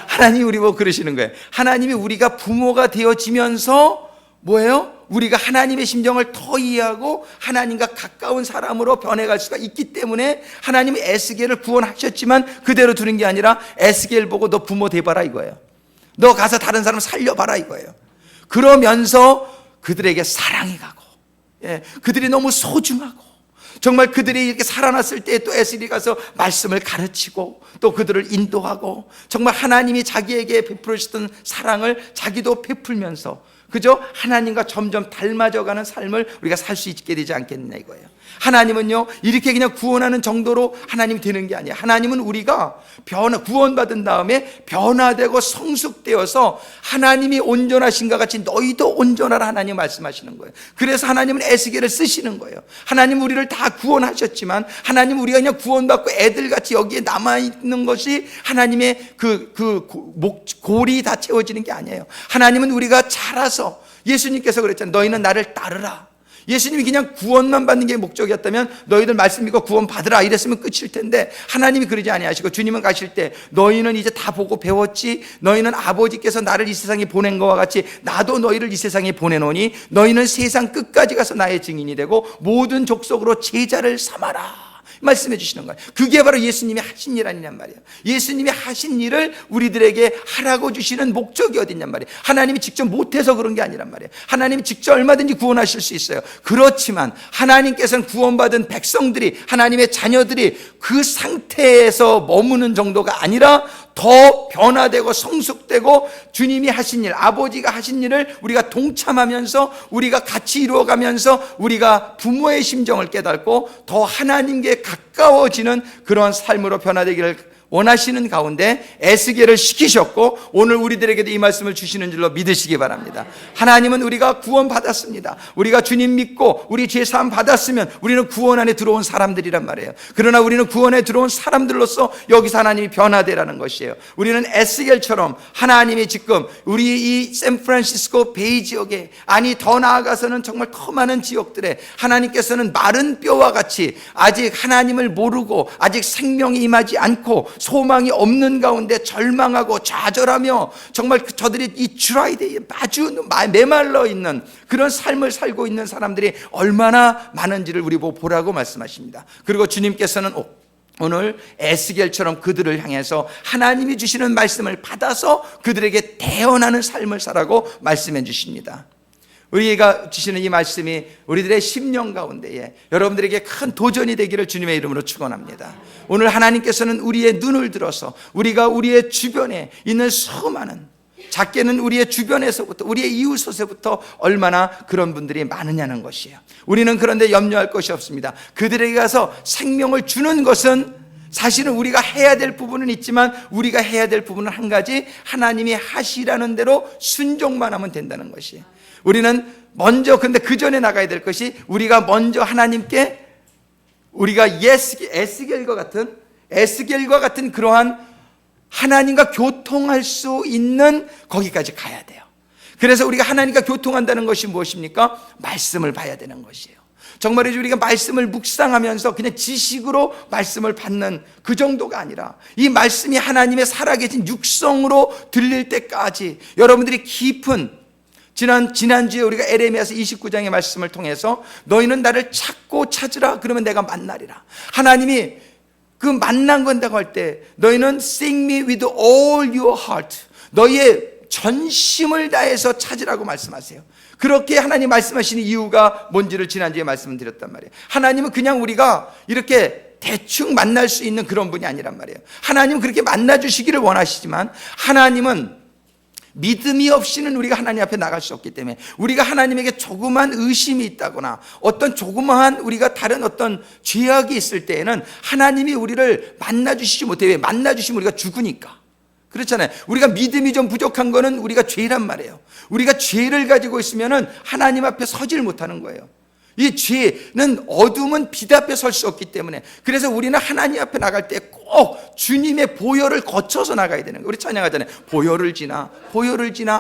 하나님이 우리 보고 그러시는 거예요. 하나님이 우리가 부모가 되어지면서 뭐예요? 우리가 하나님의 심정을 더 이해하고 하나님과 가까운 사람으로 변해갈 수가 있기 때문에 하나님이 에스겔을 구원하셨지만 그대로 두는 게 아니라 에스겔 보고 너 부모 돼봐라 이거예요. 너 가서 다른 사람 살려봐라 이거예요. 그러면서 그들에게 사랑이 가고, 그들이 너무 소중하고, 정말 그들이 이렇게 살아났을 때 또 에스겔이 가서 말씀을 가르치고 또 그들을 인도하고, 정말 하나님이 자기에게 베풀으셨던 사랑을 자기도 베풀면서 그죠? 하나님과 점점 닮아져가는 삶을 우리가 살 수 있게 되지 않겠느냐 이거예요. 하나님은요, 이렇게 그냥 구원하는 정도로 하나님이 되는 게 아니에요. 하나님은 우리가 구원받은 다음에 변화되고 성숙되어서 하나님이 온전하신가 같이 너희도 온전하라 하나님 말씀하시는 거예요. 그래서 하나님은 에스겔을 쓰시는 거예요. 하나님 우리를 다 구원하셨지만 하나님 우리가 그냥 구원받고 애들같이 여기에 남아있는 것이 하나님의 골이 다 채워지는 게 아니에요. 하나님은 우리가 자라서, 예수님께서 그랬잖아요. 너희는 나를 따르라. 예수님이 그냥 구원만 받는 게 목적이었다면 너희들 말씀 믿고 구원 받으라 이랬으면 끝일 텐데 하나님이 그러지 아니하시고 주님은 가실 때 너희는 이제 다 보고 배웠지, 너희는 아버지께서 나를 이 세상에 보낸 것과 같이 나도 너희를 이 세상에 보내노니 너희는 세상 끝까지 가서 나의 증인이 되고 모든 족속으로 제자를 삼아라. 말씀해 주시는 거예요. 그게 바로 예수님이 하신 일 아니냔 말이에요. 예수님이 하신 일을 우리들에게 하라고 주시는 목적이 어딨냔 말이에요. 하나님이 직접 못해서 그런 게 아니란 말이에요. 하나님이 직접 얼마든지 구원하실 수 있어요. 그렇지만 하나님께서는 구원받은 백성들이, 하나님의 자녀들이 그 상태에서 머무는 정도가 아니라 더 변화되고 성숙되고 주님이 하신 일, 아버지가 하신 일을 우리가 동참하면서 우리가 같이 이루어가면서 우리가 부모의 심정을 깨닫고 더 하나님께 가까워지는 그런 삶으로 변화되기를 원하시는 가운데 애쓰게를 시키셨고 오늘 우리들에게도 이 말씀을 주시는 줄로 믿으시기 바랍니다. 하나님은 우리가 구원받았습니다. 우리가 주님 믿고 우리 죄사함 받았으면 우리는 구원 안에 들어온 사람들이란 말이에요. 그러나 우리는 구원에 들어온 사람들로서 여기서 하나님이 변화되라는 것이에요. 우리는 에스겔처럼 하나님이 지금 우리 이 샌프란시스코 베이 지역에, 아니 더 나아가서는 정말 더 많은 지역들에 하나님께서는 마른 뼈와 같이 아직 하나님을 모르고 아직 생명이 임하지 않고 소망이 없는 가운데 절망하고 좌절하며 정말 저들이 이 드라이데이에 아주 메말라 있는 그런 삶을 살고 있는 사람들이 얼마나 많은지를 우리 보라고 말씀하십니다. 그리고 주님께서는 오늘 에스겔처럼 그들을 향해서 하나님이 주시는 말씀을 받아서 그들에게 대언하는 삶을 살라고 말씀해 주십니다. 우리가 주시는 이 말씀이 우리들의 심령 가운데에 여러분들에게 큰 도전이 되기를 주님의 이름으로 축원합니다. 오늘 하나님께서는 우리의 눈을 들어서 우리가 우리의 주변에 있는 수많은, 작게는 우리의 주변에서부터 우리의 이웃에서부터 얼마나 그런 분들이 많으냐는 것이에요. 우리는 그런데 염려할 것이 없습니다. 그들에게 가서 생명을 주는 것은 사실은 우리가 해야 될 부분은 있지만 우리가 해야 될 부분은 한 가지, 하나님이 하시라는 대로 순종만 하면 된다는 것이에요. 우리는 먼저, 근데 그 전에 나가야 될 것이 우리가 먼저 하나님께 우리가 에스겔과 같은 그러한 하나님과 교통할 수 있는 거기까지 가야 돼요. 그래서 우리가 하나님과 교통한다는 것이 무엇입니까? 말씀을 봐야 되는 것이에요. 정말이지 우리가 말씀을 묵상하면서 그냥 지식으로 말씀을 받는 그 정도가 아니라 이 말씀이 하나님의 살아계신 육성으로 들릴 때까지 여러분들이 깊은, 지난주에 우리가 에레미야서 29장의 말씀을 통해서 너희는 나를 찾고 찾으라 그러면 내가 만나리라. 하나님이 그 만난다고 할 때 너희는 seek me with all your heart, 너희의 전심을 다해서 찾으라고 말씀하세요. 그렇게 하나님 말씀하시는 이유가 뭔지를 지난주에 말씀을 드렸단 말이에요. 하나님은 그냥 우리가 이렇게 대충 만날 수 있는 그런 분이 아니란 말이에요. 하나님은 그렇게 만나주시기를 원하시지만 하나님은 믿음이 없이는 우리가 하나님 앞에 나갈 수 없기 때문에 우리가 하나님에게 조그만 의심이 있다거나 어떤 조그마한 우리가 다른 어떤 죄악이 있을 때에는 하나님이 우리를 만나주시지 못해요. 왜? 만나주시면 우리가 죽으니까. 그렇잖아요. 우리가 믿음이 좀 부족한 거는 우리가 죄란 말이에요. 우리가 죄를 가지고 있으면은 하나님 앞에 서질 못하는 거예요. 이 죄는 어둠은 빛 앞에 설 수 없기 때문에, 그래서 우리는 하나님 앞에 나갈 때 꼭 주님의 보혈을 거쳐서 나가야 되는 거예요. 우리 찬양하잖아요. 보혈을 지나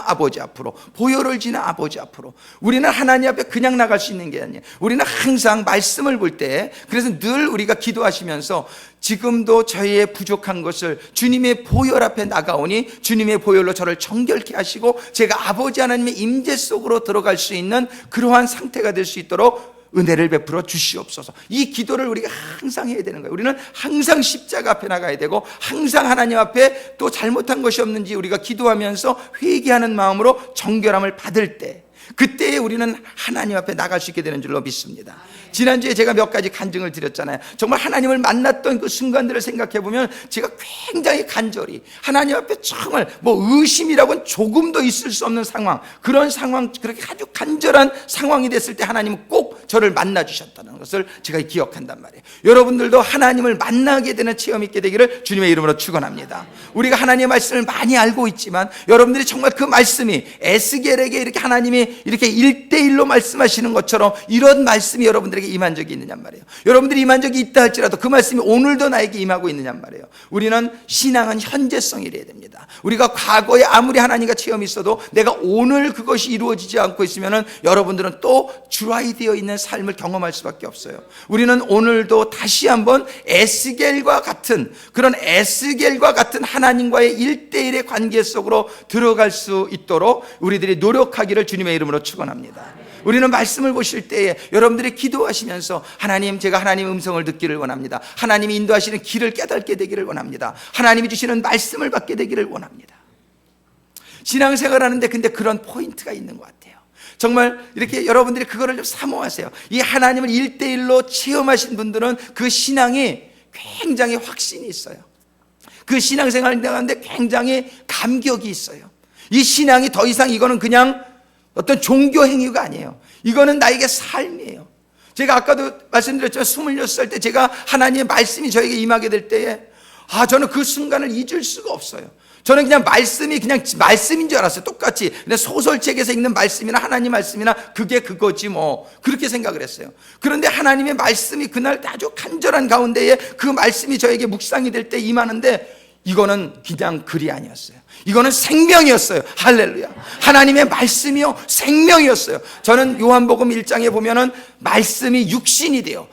아버지 앞으로, 보혈을 지나 아버지 앞으로. 우리는 하나님 앞에 그냥 나갈 수 있는 게 아니에요. 우리는 항상 말씀을 볼 때, 그래서 늘 우리가 기도하시면서 지금도 저희의 부족한 것을 주님의 보혈 앞에 나가오니 주님의 보혈로 저를 정결케 하시고 제가 아버지 하나님의 임재 속으로 들어갈 수 있는 그러한 상태가 될 수 있도록 은혜를 베풀어 주시옵소서. 이 기도를 우리가 항상 해야 되는 거예요. 우리는 항상 십자가 앞에 나가야 되고 항상 하나님 앞에 또 잘못한 것이 없는지 우리가 기도하면서 회개하는 마음으로 정결함을 받을 때, 그때에 우리는 하나님 앞에 나갈 수 있게 되는 줄로 믿습니다. 지난주에 제가 몇 가지 간증을 드렸잖아요. 정말 하나님을 만났던 그 순간들을 생각해 보면 제가 굉장히 간절히 하나님 앞에 정말 의심이라고는 조금도 있을 수 없는 상황, 그런 상황, 그렇게 아주 간절한 상황이 됐을 때 하나님은 꼭 저를 만나 주셨다는 것을 제가 기억한단 말이에요. 여러분들도 하나님을 만나게 되는 체험이 있게 되기를 주님의 이름으로 축원합니다. 우리가 하나님의 말씀을 많이 알고 있지만 여러분들이 정말 그 말씀이 에스겔에게 이렇게 하나님이 이렇게 1대1로 말씀하시는 것처럼 이런 말씀이 여러분들에게 임한 적이 있느냐 말이에요. 여러분들이 임한 적이 있다 할지라도 그 말씀이 오늘도 나에게 임하고 있느냐 말이에요. 우리는 신앙은 현재성이 돼야 됩니다. 우리가 과거에 아무리 하나님과 체험이 있어도 내가 오늘 그것이 이루어지지 않고 있으면은 여러분들은 또 드라이되어 있는 삶을 경험할 수밖에 없어요. 우리는 오늘도 다시 한번 에스겔과 같은 하나님과의 1대1의 관계 속으로 들어갈 수 있도록 우리들이 노력하기를 주님의 이름으로 축원합니다. 우리는 말씀을 보실 때에 여러분들이 기도하시면서 하나님, 제가 하나님의 음성을 듣기를 원합니다. 하나님이 인도하시는 길을 깨닫게 되기를 원합니다. 하나님이 주시는 말씀을 받게 되기를 원합니다. 신앙생활 하는데 근데 그런 포인트가 있는 것 같아요. 정말 이렇게 여러분들이 그거를 좀 사모하세요. 이 하나님을 1대1로 체험하신 분들은 그 신앙이 굉장히 확신이 있어요. 그 신앙생활을 하는데 굉장히 감격이 있어요. 이 신앙이 더 이상 이거는 그냥 어떤 종교 행위가 아니에요. 이거는 나에게 삶이에요. 제가 아까도 말씀드렸지만 26살 때 제가 하나님의 말씀이 저에게 임하게 될 때에 저는 그 순간을 잊을 수가 없어요. 저는 그냥 말씀이 그냥 말씀인 줄 알았어요. 똑같이 그냥 소설책에서 읽는 말씀이나 하나님 말씀이나 그게 그거지 뭐, 그렇게 생각을 했어요. 그런데 하나님의 말씀이 그날 아주 간절한 가운데에 그 말씀이 저에게 묵상이 될 때 임하는데 이거는 그냥 글이 아니었어요. 이거는 생명이었어요. 할렐루야. 하나님의 말씀이요 생명이었어요. 저는 요한복음 1장에 보면은 말씀이 육신이 되어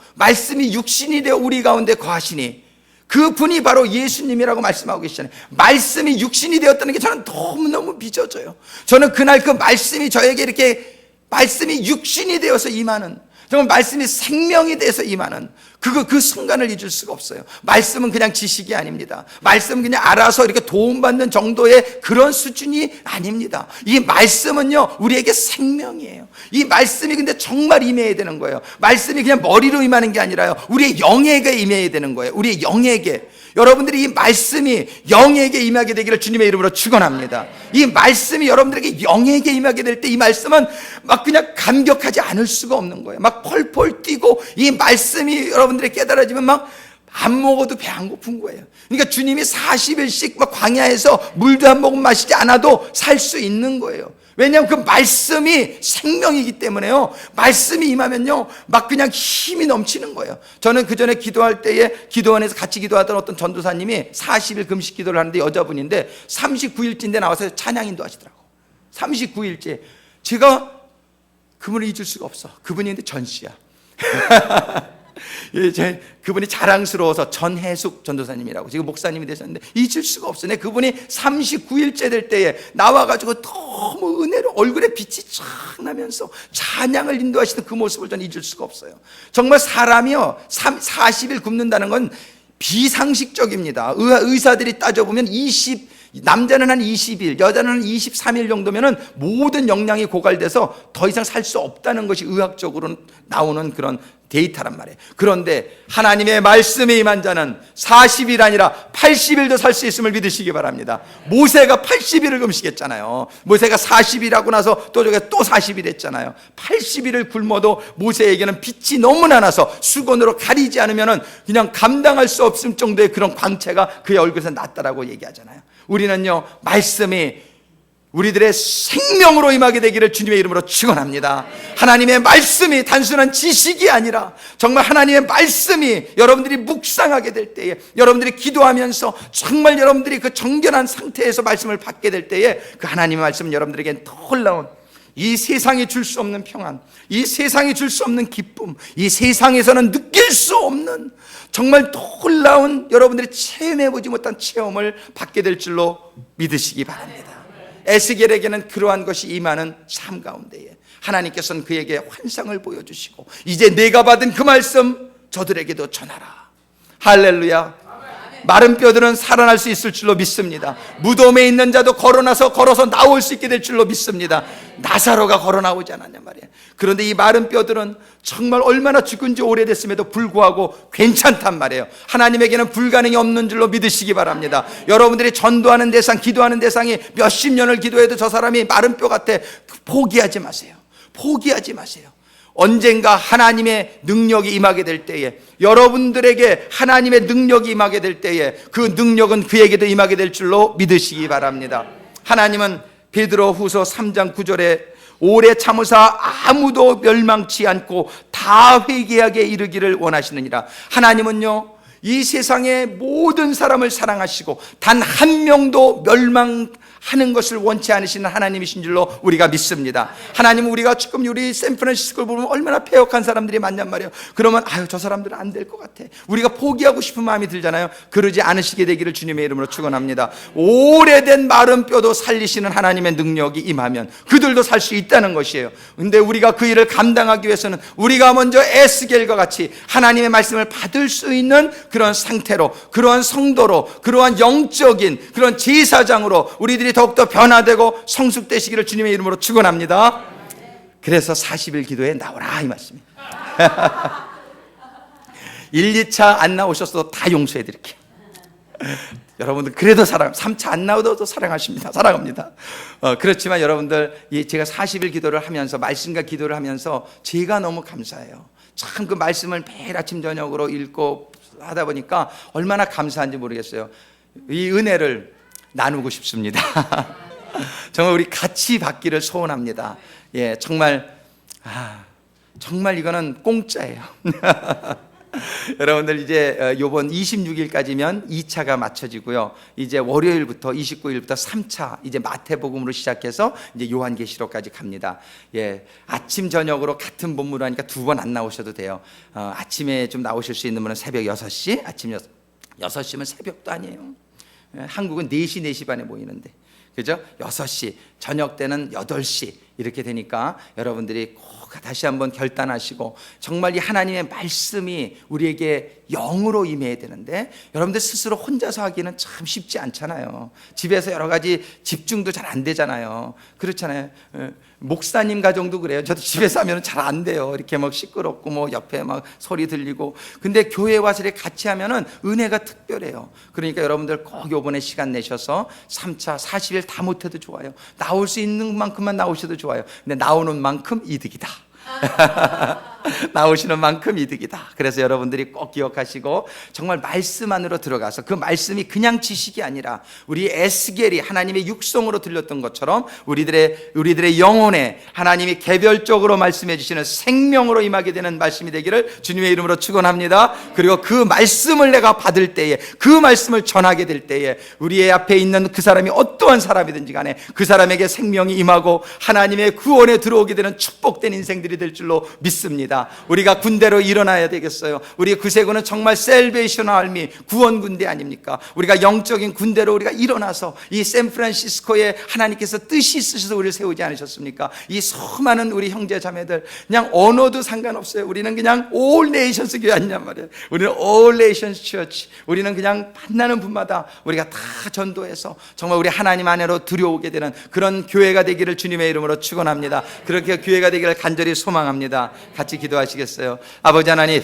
우리 가운데 거하시니 그분이 바로 예수님이라고 말씀하고 계시잖아요. 말씀이 육신이 되었다는 게 저는 너무너무 믿어져요. 저는 그날 그 말씀이 저에게 이렇게 말씀이 육신이 되어서 임하는, 정말 말씀이 생명이 돼서 임하는 그 순간을 잊을 수가 없어요. 말씀은 그냥 지식이 아닙니다. 말씀은 그냥 알아서 이렇게 도움받는 정도의 그런 수준이 아닙니다. 이 말씀은요 우리에게 생명이에요. 이 말씀이 근데 정말 임해야 되는 거예요. 말씀이 그냥 머리로 임하는 게 아니라요, 우리의 영에게 임해야 되는 거예요. 우리의 영에게. 여러분들이 이 말씀이 영에게 임하게 되기를 주님의 이름으로 축원합니다. 이 말씀이 여러분들에게 영에게 임하게 될 때 이 말씀은 막 그냥 감격하지 않을 수가 없는 거예요. 막 펄펄 뛰고 이 말씀이 여러분들이 깨달아지면 막 안 먹어도 배 안 고픈 거예요. 그러니까 주님이 40일씩 막 광야에서 물도 한 모금 마시지 않아도 살 수 있는 거예요. 왜냐하면 그 말씀이 생명이기 때문에요. 말씀이 임하면요 막 그냥 힘이 넘치는 거예요. 저는 그 전에 기도할 때에 기도원에서 같이 기도하던 어떤 전도사님이 40일 금식 기도를 하는데 여자분인데 39일째인데 나와서 찬양인도 하시더라고. 39일째. 제가 그분을 잊을 수가 없어. 그분이 근데 전 씨야. 그분이 자랑스러워서 전해숙 전도사님이라고 지금 목사님이 되셨는데 잊을 수가 없어요. 내 그분이 39일째 될 때에 나와가지고 너무 은혜로 얼굴에 빛이 쫙 나면서 찬양을 인도하시는 그 모습을 저는 잊을 수가 없어요. 정말 사람이요 40일 굶는다는 건 비상식적입니다. 의사들이 따져보면 남자는 한 20일, 여자는 한 23일 정도면은 모든 영양이 고갈돼서 더 이상 살 수 없다는 것이 의학적으로 나오는 그런 데이터란 말이에요. 그런데 하나님의 말씀에 임한 자는 40일 아니라 80일도 살 수 있음을 믿으시기 바랍니다. 모세가 80일을 금식했잖아요. 모세가 40일하고 나서 또 40일 했잖아요. 80일을 굶어도 모세에게는 빛이 너무나 나서 수건으로 가리지 않으면은 그냥 감당할 수 없을 정도의 그런 광채가 그의 얼굴에서 났다라고 얘기하잖아요. 우리는요 말씀이 우리들의 생명으로 임하게 되기를 주님의 이름으로 축원합니다. 하나님의 말씀이 단순한 지식이 아니라 정말 하나님의 말씀이 여러분들이 묵상하게 될 때에, 여러분들이 기도하면서 정말 여러분들이 그 정결한 상태에서 말씀을 받게 될 때에 그 하나님의 말씀은 여러분들에게 놀라운 이 세상이 줄 수 없는 평안, 이 세상이 줄 수 없는 기쁨, 이 세상에서는 느낄 수 없는 정말 놀라운 여러분들이 체험해보지 못한 체험을 받게 될 줄로 믿으시기 바랍니다. 에스겔에게는 그러한 것이 임하는 삶 가운데에 하나님께서는 그에게 환상을 보여주시고 이제 내가 받은 그 말씀 저들에게도 전하라. 할렐루야. 마른 뼈들은 살아날 수 있을 줄로 믿습니다. 무덤에 있는 자도 걸어서 나올 수 있게 될 줄로 믿습니다. 나사로가 걸어 나오지 않았냐 말이에요. 그런데 이 마른 뼈들은 정말 얼마나 죽은 지 오래됐음에도 불구하고 괜찮단 말이에요. 하나님에게는 불가능이 없는 줄로 믿으시기 바랍니다. 여러분들이 전도하는 대상, 기도하는 대상이 몇십 년을 기도해도 저 사람이 마른 뼈 같아. 포기하지 마세요. 포기하지 마세요. 언젠가 하나님의 능력이 임하게 될 때에, 여러분들에게 하나님의 능력이 임하게 될 때에 그 능력은 그에게도 임하게 될 줄로 믿으시기 바랍니다. 하나님은 베드로후서 3장 9절에 오래 참으사 아무도 멸망치 않고 다 회개하게 이르기를 원하시느니라. 하나님은요 이 세상의 모든 사람을 사랑하시고 단 한 명도 멸망하는 것을 원치 않으시는 하나님이신 줄로 우리가 믿습니다. 하나님은 우리가 지금 우리 샌프란시스코를 보면 얼마나 폐역한 사람들이 많냔 말이에요. 그러면 아유, 저 사람들은 안 될 것 같아, 우리가 포기하고 싶은 마음이 들잖아요. 그러지 않으시게 되기를 주님의 이름으로 축원합니다. 오래된 마른 뼈도 살리시는 하나님의 능력이 임하면 그들도 살 수 있다는 것이에요. 근데 우리가 그 일을 감당하기 위해서는 우리가 먼저 에스겔과 같이 하나님의 말씀을 받을 수 있는 그런 상태로, 그러한 성도로, 그러한 영적인 그런 제사장으로 우리들이 더욱더 변화되고 성숙되시기를 주님의 이름으로 축원합니다. 그래서 40일 기도에 나오라 이 말씀입니다. 1, 2차 안 나오셨어도 다 용서해 드릴게요. 여러분들 그래도 3차 안 나오도 사랑하십니다. 사랑합니다. 그렇지만 여러분들, 제가 40일 기도를 하면서, 말씀과 기도를 하면서 제가 너무 감사해요. 참 그 말씀을 매일 아침 저녁으로 읽고 하다 보니까 얼마나 감사한지 모르겠어요. 이 은혜를 나누고 싶습니다. 정말 우리 같이 받기를 소원합니다. 예, 정말 이거는 공짜예요. 여러분들 이제 요번 26일까지면 2차가 맞춰지고요. 이제 월요일부터 29일부터 3차, 이제 마태복음으로 시작해서 이제 요한계시록까지 갑니다. 예, 아침 저녁으로 같은 본문을 하니까 두 번 안 나오셔도 돼요. 아침에 좀 나오실 수 있는 분은 새벽 6시, 아침 6시면 새벽도 아니에요. 예, 한국은 4시, 4시 반에 모이는데, 그죠? 6시, 저녁 때는 8시 이렇게 되니까 여러분들이 꼭 다시 한번 결단하시고, 정말 이 하나님의 말씀이 우리에게 영으로 임해야 되는데, 여러분들 스스로 혼자서 하기는 참 쉽지 않잖아요. 집에서 여러 가지 집중도 잘 안 되잖아요. 그렇잖아요. 목사님 가정도 그래요. 저도 집에서 하면 잘 안 돼요. 이렇게 막 시끄럽고 뭐 옆에 막 소리 들리고. 근데 교회 와서 이렇게 같이 하면은 은혜가 특별해요. 그러니까 여러분들 꼭 요번에 시간 내셔서 3차 40일 다 못해도 좋아요. 나올 수 있는 만큼만 나오셔도 좋아요. 근데 나오는 만큼 이득이다. 나오시는 만큼 이득이다. 그래서 여러분들이 꼭 기억하시고, 정말 말씀 안으로 들어가서 그 말씀이 그냥 지식이 아니라 우리 에스겔이 하나님의 육성으로 들렸던 것처럼 우리들의 영혼에 하나님이 개별적으로 말씀해 주시는 생명으로 임하게 되는 말씀이 되기를 주님의 이름으로 축원합니다. 그리고 그 말씀을 내가 받을 때에, 그 말씀을 전하게 될 때에 우리의 앞에 있는 그 사람이 어떠한 사람이든지 간에 그 사람에게 생명이 임하고 하나님의 구원에 들어오게 되는 축복된 인생들이 될 줄로 믿습니다. 우리가 군대로 일어나야 되겠어요. 우리 구세군은 정말 셀베이션 아미, 구원 군대 아닙니까? 우리가 영적인 군대로 우리가 일어나서 이 샌프란시스코에 하나님께서 뜻이 있으셔서 우리를 세우지 않으셨습니까? 이 수많은 우리 형제 자매들, 그냥 언어도 상관없어요. 우리는 그냥 All Nations 교회 아니냔 말이에요. 우리는 All Nations Church. 우리는 그냥 만나는 분마다 우리가 다 전도해서 정말 우리 하나님 안으로 들여오게 되는 그런 교회가 되기를 주님의 이름으로 축원합니다. 그렇게 교회가 되기를 간절히 소망합니다. 같이 기도하시겠어요? 아버지 하나님,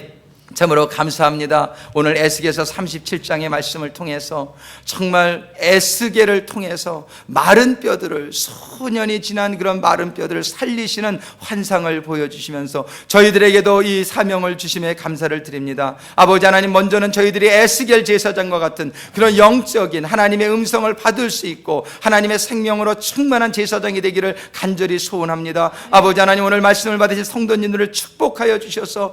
참으로 감사합니다. 오늘 에스겔서 37장의 말씀을 통해서, 정말 에스겔을 통해서 마른 뼈들을, 수년이 지난 그런 마른 뼈들을 살리시는 환상을 보여주시면서 저희들에게도 이 사명을 주심에 감사를 드립니다. 아버지 하나님, 먼저는 저희들이 에스겔 제사장과 같은 그런 영적인 하나님의 음성을 받을 수 있고 하나님의 생명으로 충만한 제사장이 되기를 간절히 소원합니다. 아버지 하나님, 오늘 말씀을 받으신 성도님들을 축복하여 주셔서